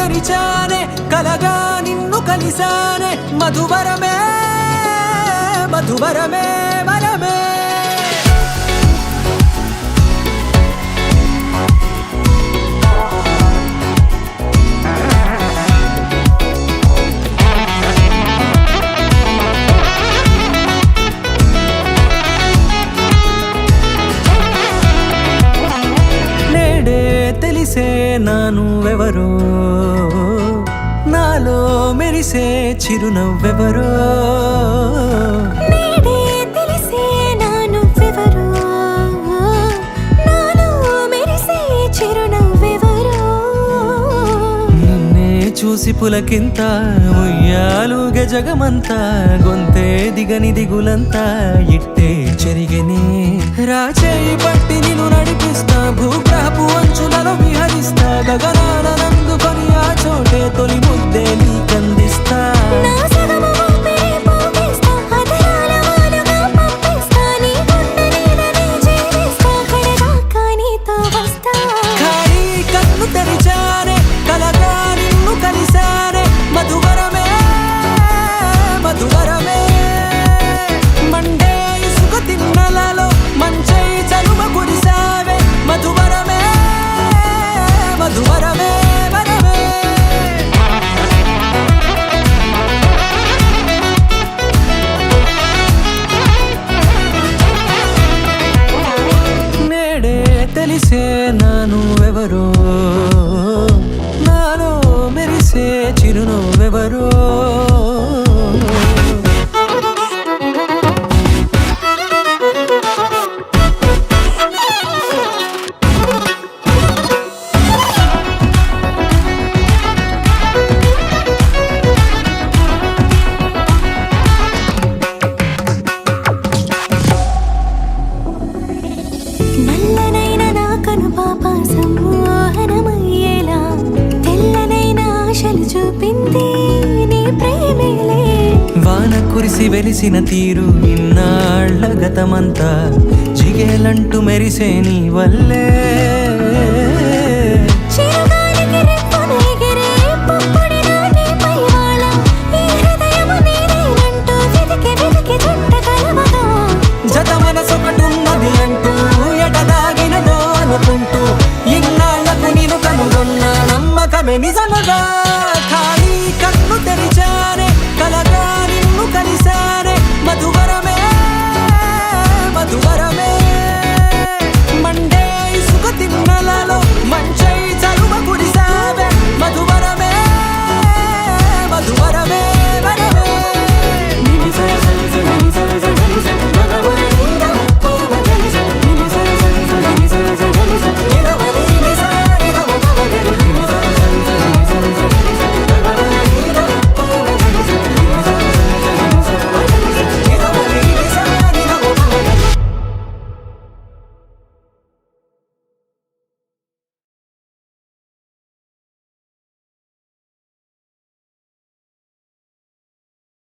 తెరిచానే కలగా నిన్ను కలిసానే మధువరమే మధువరమే వరమే తెలిసే నానువెవరో నాలో మెరిసే చిరునవ్వెవరో నేడే తెలిసే నానువెవరో నాలో మెరిసే చిరునవ్వెవరో నిన్నే చూసి పులకింత ఉయ్యాలుగే జగమంతా గొంతే దిగని దిగులంతా ఇట్టే చెరిగని రాచేయి పట్టి నిన్ను నడిపిస్తా భూగ్రహపు అంచులలో విహరిస్తా గగనాన నందుకొని ఆ చోటే తొలి ముద్దే నీకందిస్తా నా సగము ఊపిరి పోగేస్తా అదరాల వాలుగా పంపిస్తా నీ గుండె నీడనే జీవిస్తా కడదాకా నీతో వస్తా ఖాళీ కన్ను తెరిచానే కలగా నిన్ను కలిసానే మధువరమే మధువరమే మండే ఇసుక తిన్నలలో మంచై చలువ కురిసావే మధువరమే మధువరమే వరమే నేడే తెలిసే నానువెవరో నాలో మెరిసే చిరునవ్వెవరో నల్లనైన నా కనుపాప సమ్మోహనమయ్యేలా తెల్లనైన ఆశలు చూపింది నీ ప్రేమేలే వాన కురిసి వెలిసిన తీరు ఇన్నాళ్ల గతమంతా జిగేలంటూ మెరిసే నీ వల్లే